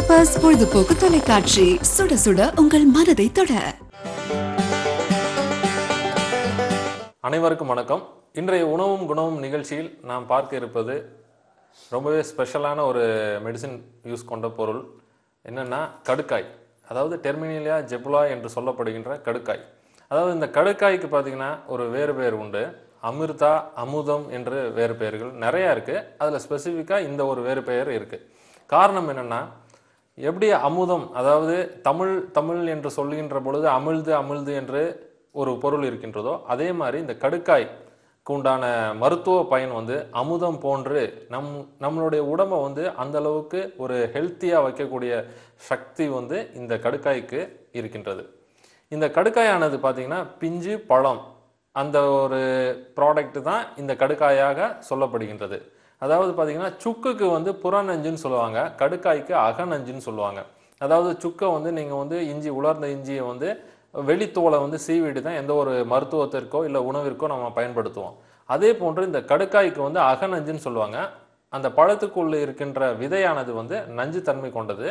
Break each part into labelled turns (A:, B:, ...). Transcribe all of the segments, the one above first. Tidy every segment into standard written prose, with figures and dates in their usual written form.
A: Campus பொழுதுபோக்கு தொலைக்காட்சி சுட சுட உங்கள் மனதை தொட.
B: அனைவருக்கும் வணக்கம். இன்றைய உணவும் குணமும் நிகழ்ச்சியில் நாம் பார்க்க இருப்பது ரொம்பவே ஸ்பெஷலான ஒரு மெடிசின் யூஸ் கொண்ட பொருள். என்னென்னா கடுக்காய், அதாவது டெர்மினிலியா ஜெபுலா என்று சொல்லப்படுகின்ற கடுக்காய். அதாவது இந்த கடுக்காய்க்கு பார்த்திங்கன்னா ஒரு வேறு பேர் உண்டு. அமிர்தா, அமுதம் என்று வேறு பெயர்கள் நிறையா இருக்குது. அதில் ஸ்பெசிஃபிக்காக இந்த ஒரு வேறு பெயர் இருக்குது. காரணம் என்னென்னா, எப்படி அமுதம், அதாவது தமிழ் என்று சொல்லுகின்ற பொழுது அமிழ்து என்று ஒரு பொருள் இருக்கின்றதோ, அதே மாதிரி இந்த கடுக்காய்க்கு உண்டான மருத்துவ பயன் அமுதம் போன்று நம்மளுடைய உடம்பை அந்த அளவுக்கு ஒரு ஹெல்த்தியாக வைக்கக்கூடிய சக்தி இந்த கடுக்காய்க்கு இருக்கின்றது. இந்த கடுக்காயானது பார்த்திங்கன்னா பிஞ்சு பழம் அந்த ஒரு ப்ராடக்ட் தான் இந்த கடுக்காயாக சொல்லப்படுகின்றது. அதாவது பார்த்திங்கன்னா சுக்குக்கு புறநஞ்சுன்னு சொல்லுவாங்க, கடுக்காய்க்கு அகநஞ்சுன்னு சொல்லுவாங்க. அதாவது சுக்கை நீங்கள் இஞ்சி, உலர்ந்த இஞ்சியை வெளித்தோலை சீவிட்டு தான் எந்த ஒரு மருத்துவத்திற்கோ இல்லை உணவிற்கோ நம்ம பயன்படுத்துவோம். அதே போன்று இந்த கடுக்காய்க்கு அகநஞ்சுன்னு சொல்லுவாங்க. அந்த பழத்துக்குள்ளே இருக்கின்ற விதையானது நஞ்சு தன்மை கொண்டது.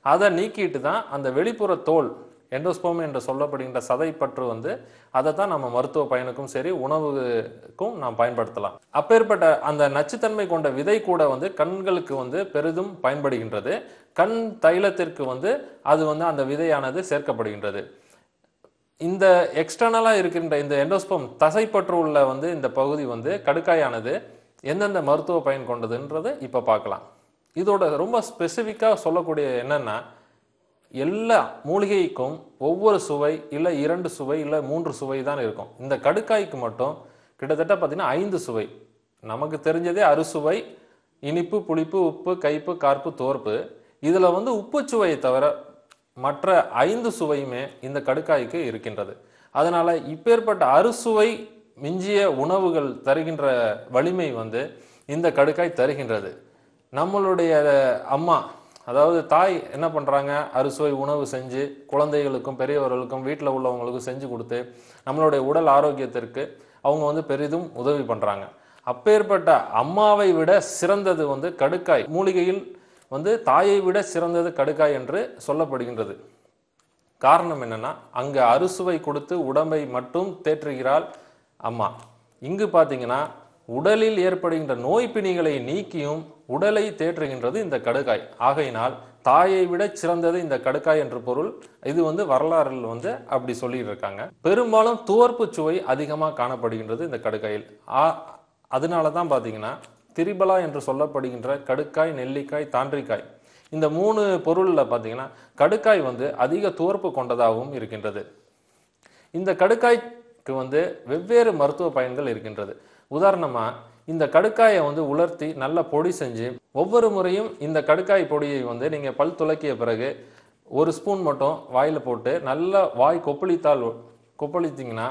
B: அதை நீக்கிட்டு தான் அந்த வெளிப்புற தோல் எண்டோஸ்போம் என்று சொல்லப்படுகின்ற சதைப்பற்று அதை தான் நம்ம மருத்துவ பயனுக்கும் சரி உணவுக்கும் நாம் பயன்படுத்தலாம். அப்பேற்பட்ட அந்த நச்சுத்தன்மை கொண்ட விதை கூட கண்களுக்கு பெரிதும் பயன்படுகின்றது. கண் தைலத்திற்கு அது அந்த விதையானது சேர்க்கப்படுகின்றது. இந்த எக்ஸ்டர்னலாக இருக்கின்ற இந்த எண்டோஸ்போம் தசைப்பற்று உள்ள இந்த பகுதி கடுக்காயானது எந்தெந்த மருத்துவ பயன் கொண்டதுன்றது இப்போ பார்க்கலாம். இதோட ரொம்ப ஸ்பெசிஃபிக்காக சொல்லக்கூடிய என்னென்னா, எல்லா மூலிகைக்கும் ஒவ்வொரு சுவை இல்லை 2 சுவை இல்லை 3 சுவை தான் இருக்கும். இந்த கடுக்காய்க்கு மட்டும் கிட்டத்தட்ட பார்த்தீங்கன்னா 5 சுவை. நமக்கு தெரிஞ்சதே அறுசுவை: இனிப்பு, புளிப்பு, உப்பு, கைப்பு, கார்ப்பு, தோர்ப்பு. இதில் உப்பு சுவையை தவிர மற்ற 5 சுவையுமே இந்த கடுக்காய்க்கு இருக்கின்றது. அதனால் இப்பேற்பட்ட அறுசுவை மிஞ்சிய உணவுகள் தருகின்ற வலிமை இந்த கடுக்காய் தருகின்றது. நம்மளுடைய அம்மா, அதாவது தாய் என்ன பண்ணுறாங்க, அறுசுவை உணவு செஞ்சு குழந்தைகளுக்கும் பெரியவர்களுக்கும் வீட்டில் உள்ளவங்களுக்கும் செஞ்சு கொடுத்து நம்மளுடைய உடல் ஆரோக்கியத்திற்கு அவங்க பெரிதும் உதவி பண்ணுறாங்க. அப்பேற்பட்ட அம்மாவை விட சிறந்தது கடுக்காய். மூலிகையில் தாயை விட சிறந்தது கடுக்காய் என்று சொல்லப்படுகின்றது. காரணம் என்னென்னா, அங்கே அறுசுவை கொடுத்து உடம்பை மட்டும் தேற்றுகிறாள் அம்மா. இங்கு பார்த்தீங்கன்னா உடலில் ஏற்படுகின்ற நோய் பிணிகளை நீக்கியும் உடலை தேற்றுகின்றது இந்த கடுக்காய். ஆகையினால் தாயை விட சிறந்தது இந்த கடுக்காய் என்று பொருள். இது வரலாறில் அப்படி சொல்லிட்டு இருக்காங்க. பெரும்பாலும் துவர்ப்பு சுவை அதிகமாக காணப்படுகின்றது இந்த கடுக்காயில். அதனால தான் பார்த்தீங்கன்னா திரிபலா என்று சொல்லப்படுகின்ற கடுக்காய், நெல்லிக்காய், தாண்டிக்காய், இந்த 3 பொருளில் பார்த்தீங்கன்னா கடுக்காய் அதிக துவர்ப்பு கொண்டதாகவும் இருக்கின்றது. இந்த கடுக்காய்க்கு வெவ்வேறு மருத்துவ பயன்கள் இருக்கின்றது. உதாரணமாக இந்த கடுக்காயை உலர்த்தி நல்ல பொடி செஞ்சு ஒவ்வொரு முறையும் இந்த கடுக்காய் பொடியை நீங்கள் பல் துலக்கிய பிறகு 1 ஸ்பூன் மட்டும் வாயில் போட்டு நல்லா வாய் கொப்பளித்தீங்கன்னா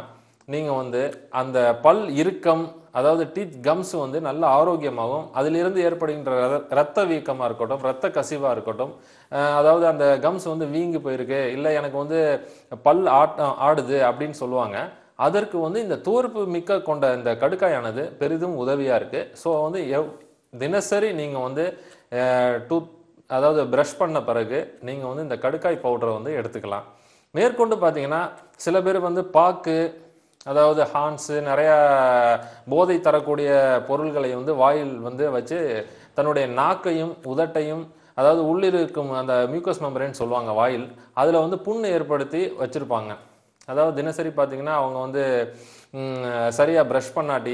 B: நீங்கள் அந்த பல் இறுக்கம், அதாவது டீத் கம்ஸ் நல்ல ஆரோக்கியமாகவும், அதிலிருந்து ஏற்படுகின்ற இரத்த வீக்கமாக இருக்கட்டும், இரத்த கசிவாக இருக்கட்டும், அதாவது அந்த கம்ஸ் வீங்கி போயிருக்கு, இல்லை எனக்கு பல் ஆடுது அப்படின்னு சொல்லுவாங்க. அதற்கு இந்த துவர்ப்பு மிக்க கொண்ட இந்த கடுக்காயானது பெரிதும் உதவியாக இருக்குது. ஸோ தினசரி நீங்கள் அதாவது ப்ரஷ் பண்ண பிறகு நீங்கள் இந்த கடுக்காய் பவுடரை எடுத்துக்கலாம். மேற்கொண்டு பார்த்தீங்கன்னா சில பேர் பாக்கு, அதாவது ஹான்ஸு, நிறையா போதை தரக்கூடிய பொருள்களை வாயில் வச்சு தன்னுடைய நாக்கையும் உதட்டையும், அதாவது உள்ளிருக்கும் அந்த மியூக்கஸ் மெம்பரேன்னு சொல்லுவாங்க வாயில், அதில் புண்ணு ஏற்படுத்தி வச்சுருப்பாங்க. அதாவது தினசரி பார்த்தீங்கன்னா அவங்க சரியாக ப்ரஷ் பண்ணாட்டி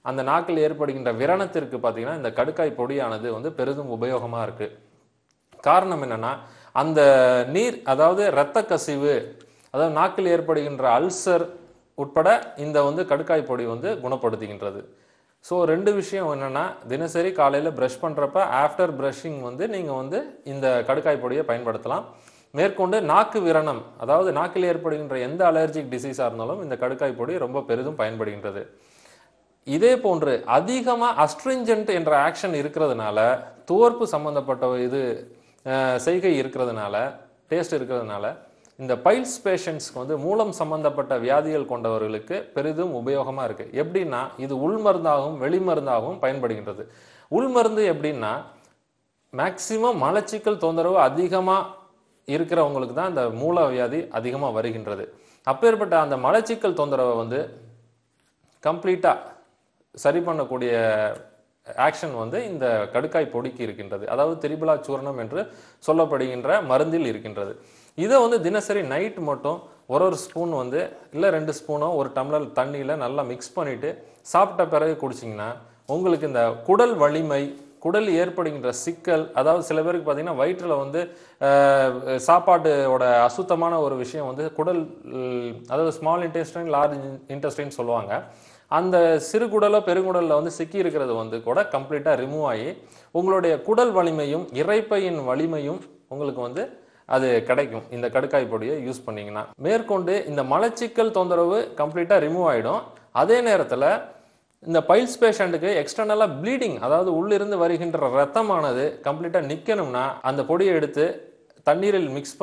B: அந்த நாக்கில் ஏற்படுகின்ற விரணத்திற்கு பார்த்தீங்கன்னா இந்த கடுக்காய் பொடியானது பெரிதும் உபயோகமாக இருக்குது. காரணம் என்னென்னா, அந்த நீர், அதாவது இரத்த கசிவு, அதாவது நாக்கில் ஏற்படுகின்ற அல்சர் உட்பட இந்த கடுக்காய் பொடி குணப்படுத்துகின்றது. ஸோ 2 விஷயம் என்னென்னா, தினசரி காலையில் ப்ரஷ் பண்ணுறப்ப ஆஃப்டர் ப்ரஷிங் நீங்கள் இந்த கடுக்காய் பொடியை பயன்படுத்தலாம். மேற்கொண்டு நாக்கு விரணம், அதாவது நாக்கில் ஏற்படுகின்ற எந்த அலர்ஜிக் டிசீஸாக இருந்தாலும் இந்த கடுக்காய் பொடி ரொம்ப பெரிதும் பயன்படுகின்றது. இதே போன்று அதிகமாக அஸ்ட்ரிஞ்சன்ட் என்ற ஆக்ஷன் இருக்கிறதுனால, துவர்ப்பு சம்பந்தப்பட்ட செய்கை இருக்கிறதுனால, டேஸ்ட் இருக்கிறதுனால, இந்த பைல்ஸ் பேஷண்ட்ஸ்க்கு மூலம் சம்பந்தப்பட்ட வியாதிகள் கொண்டவர்களுக்கு பெரிதும் உபயோகமாக இருக்குது. எப்படின்னா, இது உள்மருந்தாகவும் வெளிமருந்தாகவும் பயன்படுகின்றது. உள்மருந்து எப்படின்னா, மேக்சிமம் மலச்சிக்கல் தொந்தரவு அதிகமாக இருக்கிறவங்களுக்கு தான் இந்த மூல வியாதி அதிகமாக வருகின்றது. அப்பேற்பட்ட அந்த மலச்சிக்கல் தொந்தரவை வந்து கம்ப்ளீட்டாக சரி பண்ணக்கூடிய ஆக்ஷன் வந்து இந்த கடுக்காய் பொடிக்கு இருக்கின்றது. அதாவது திரிபலா சூர்ணம் என்று சொல்லப்படுகின்ற மருந்தில் இருக்கின்றது. இதை வந்து தினசரி நைட் மட்டும் ஒரு ஸ்பூன் வந்து இல்லை 2 ஸ்பூனோ ஒரு டம்ளர் தண்ணியில் நல்லா மிக்ஸ் பண்ணிவிட்டு சாப்பிட்ட பிறகு குடிச்சிங்கன்னா உங்களுக்கு இந்த குடல் வலிமை, குடல் ஏற்படுகின்ற சிக்கல், அதாவது சில பேருக்கு பார்த்தீங்கன்னா வயிற்றில் வந்து சாப்பாட்டோட அசுத்தமான ஒரு விஷயம் வந்து குடல், அதாவது ஸ்மால் இன்டெஸ்டைன் லார்ஜ் இன்டெஸ்டைன் சொல்லுவாங்க, அந்த சிறுகுடலோ பெருங்குடலில் வந்து சிக்கி இருக்கிறது வந்து கூட கம்ப்ளீட்டாக ரிமூவ் ஆகி உங்களுடைய குடல் வலிமையும் இரைப்பையின் வலிமையும் உங்களுக்கு வந்து அது கிடைக்கும் இந்த கடுக்காய் பொடியை யூஸ் பண்ணிங்கன்னா. மேற்கொண்டு இந்த மலச்சிக்கல் தொந்தரவு கம்ப்ளீட்டாக ரிமூவ் ஆகிடும். அதே நேரத்தில் இந்த பைல்ஸ் பேஷண்ட்டுக்கு எக்ஸ்டர்னலாக ப்ளீடிங், அதாவது உள்ளிருந்து வருகின்ற ரத்தமானது கம்ப்ளீட்டாக நிற்கணும்னா அந்த பொடியை எடுத்து தண்ணீரில் மிக்ஸ்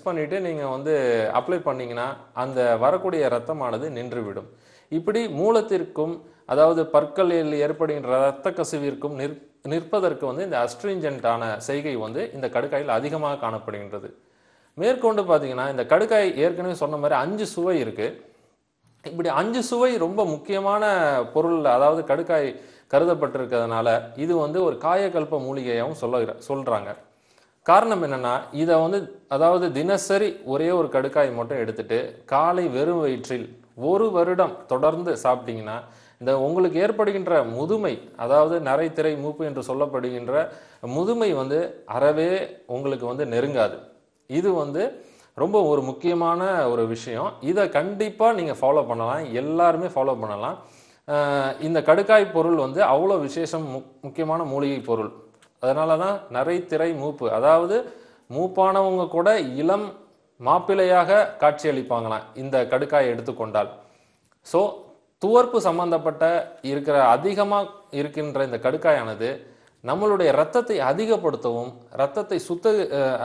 B: பண்ணிவிட்டு நீங்கள் வந்து அப்ளை பண்ணிங்கன்னா அந்த வரக்கூடிய ரத்தமானது நின்றுவிடும். இப்படி மூலத்திற்கும் அதாவது பற்களில் ஏற்படுகின்ற இரத்த கசிவிற்கும் நிற்பதற்கு வந்து இந்த அஸ்ட்ரிஞ்சென்டான செய்கை வந்து இந்த கடுக்காயில் அதிகமாக காணப்படுகின்றது. மேற்கொண்டு பார்த்தீங்கன்னா இந்த கடுக்காய் ஏற்கனவே சொன்ன மாதிரி 5 சுவை இருக்குது. இப்படி 5 சுவை ரொம்ப முக்கியமான பொருள், அதாவது கடுக்காய் கருதப்பட்டிருக்கிறதுனால இது வந்து ஒரு காயகல்ப மூலிகையாகவும் சொல்கிறாங்க. காரணம் என்னன்னா, இதை வந்து அதாவது தினசரி ஒரே ஒரு கடுக்காய் மட்டும் எடுத்துட்டு காலை வெறும் வயிற்றில் 1 வருடம் தொடர்ந்து சாப்பிட்டீங்கன்னா இந்த உங்களுக்கு ஏற்படுகின்ற முதுமை, அதாவது நரைத்திரை மூப்பு என்று சொல்லப்படுகின்ற முதுமை வந்து அறவே உங்களுக்கு வந்து நெருங்காது. இது வந்து ரொம்ப ஒரு முக்கியமான ஒரு விஷயம். இதை கண்டிப்பாக நீங்கள் ஃபாலோ பண்ணலாம், எல்லாருமே ஃபாலோ பண்ணலாம். இந்த கடுக்காய் பொருள் வந்து அவ்வளோ விசேஷம், முக்கியமான மூலிகை பொருள். அதனால தான் நரைத்திரை மூப்பு, அதாவது மூப்பானவங்க கூட இளம் மாப்பிள்ளையாக காட்சியளிப்பாங்களாம் இந்த கடுக்காயை எடுத்துக்கொண்டால். ஸோ துவர்ப்பு சம்பந்தப்பட்ட அதிகமாக இருக்கின்ற இந்த கடுக்காயானது நம்மளுடைய இரத்தத்தை அதிகப்படுத்தவும்,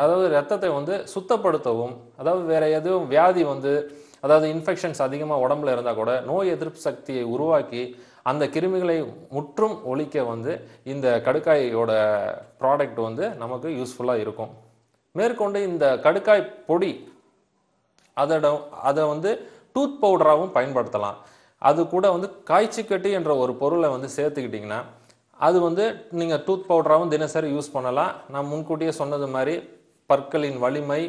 B: அதாவது இரத்தத்தை வந்து சுத்தப்படுத்தவும், அதாவது வேற எதுவும் வியாதி வந்து, அதாவது இன்ஃபெக்ஷன்ஸ் அதிகமாக உடம்புல இருந்தால் கூட நோய் எதிர்ப்பு சக்தியை உருவாக்கி அந்த கிருமிகளை முற்றும் ஒழிக்க வந்து இந்த கடுக்காயோட ப்ராடக்ட் வந்து நமக்கு யூஸ்ஃபுல்லாக இருக்கும். மேற்கொண்டு இந்த கடுக்காய் பொடி அதை வந்து டூத் பவுடராகவும் பயன்படுத்தலாம். அது கூட வந்து காய்ச்சிக்கட்டி என்ற ஒரு பொருளை வந்து சேர்த்துக்கிட்டிங்கன்னா அது வந்து நீங்கள் டூத் பவுடராகவும் தினசரி யூஸ் பண்ணலாம். நான் முன்கூட்டியே சொன்னது மாதிரி பற்களின் வலிமை,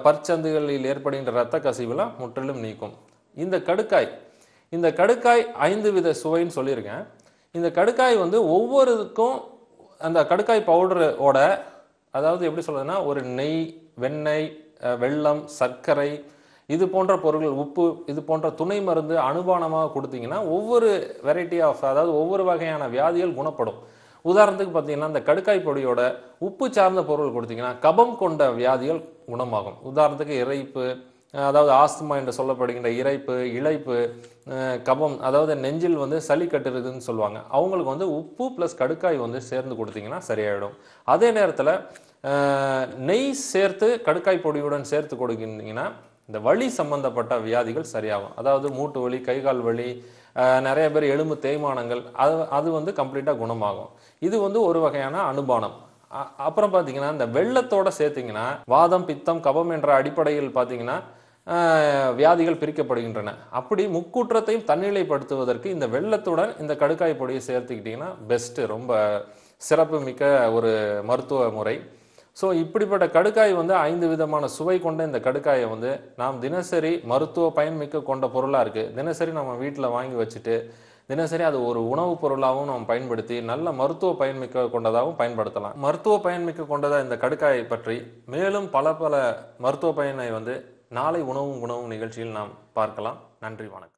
B: பற்சந்துகளில் ஏற்படுகின்ற இரத்த கசிவுலாம் முற்றிலும் நீக்கும். இந்த கடுக்காய் 5 வித சுவைன்னு சொல்லியிருக்கேன். இந்த கடுக்காய் வந்து ஒவ்வொருக்கும் அந்த கடுக்காய் பவுடரோட, அதாவது எப்படி சொல்றதுன்னா, ஒரு நெய், வெண்ணெய், வெல்லம், சர்க்கரை, இது போன்ற பொருட்கள், உப்பு, இது போன்ற துணை மருந்து அனுபானமாக கொடுத்தீங்கன்னா ஒவ்வொரு வெரைட்டி ஆஃப், அதாவது ஒவ்வொரு வகையான வியாதிகள் குணப்படும். உதாரணத்துக்கு பார்த்தீங்கன்னா இந்த கடுக்காய் பொடியோட உப்பு சார்ந்த பொருள் கொடுத்தீங்கன்னா கபம் கொண்ட வியாதிகள் குணமாகும். உதாரணத்துக்கு இரைப்பு, அதாவது ஆஸ்துமா என்று சொல்லப்படுகின்ற இரைப்பு, இழைப்பு, கபம், அதாவது நெஞ்சில் வந்து சளி கட்டுறதுன்னு சொல்லுவாங்க, அவங்களுக்கு வந்து உப்பு ப்ளஸ் கடுக்காய் வந்து சேர்ந்து கொடுத்தீங்கன்னா சரியாயிடும். அதே நேரத்தில் நெய் சேர்த்து கடுக்காய் பொடியுடன் சேர்த்து கொடுத்தீங்கன்னா இந்த வலி சம்பந்தப்பட்ட வியாதிகள் சரியாகும். அதாவது மூட்டு வலி, கைகால் வலி, நிறைய பேர் எலும்பு தேய்மானங்கள், அது வந்து கம்ப்ளீட்டாக குணமாகும். இது வந்து ஒரு வகையான அனுபானம். அப்புறம் பார்த்தீங்கன்னா இந்த வெள்ளத்தோட சேர்த்திங்கன்னா வாதம், பித்தம், கபம் என்ற அடிப்படையில் பார்த்தீங்கன்னா வியாதிகள் பிரிக்கப்படுகின்றன. அப்படி முக்கூற்றத்தையும் தன்னிலைப்படுத்துவதற்கு இந்த வெள்ளத்துடன் இந்த கடுக்காய் பொடியை சேர்த்துக்கிட்டிங்கன்னா பெஸ்ட்டு, ரொம்ப சிறப்பு மிக்க ஒரு மருத்துவ முறை. ஸோ இப்படிப்பட்ட கடுக்காய் வந்து 5 விதமான சுவை கொண்ட இந்த கடுக்காயை வந்து நாம் தினசரி மருத்துவ பயன்மிக்க கொண்ட பொருளாக இருக்குது. தினசரி நம்ம வீட்டில் வாங்கி வச்சுட்டு தினசரி அது ஒரு உணவுப் பொருளாகவும் நம்ம பயன்படுத்தி நல்ல மருத்துவ பயன்மிக்க கொண்டதாகவும் பயன்படுத்தலாம். மருத்துவ பயன்மிக்க கொண்டதாக இந்த கடுக்காயை பற்றி மேலும் பல மருத்துவ பயனை வந்து நாளை உணவும் குணவும் நிகழ்ச்சியில் நாம் பார்க்கலாம். நன்றி, வணக்கம்.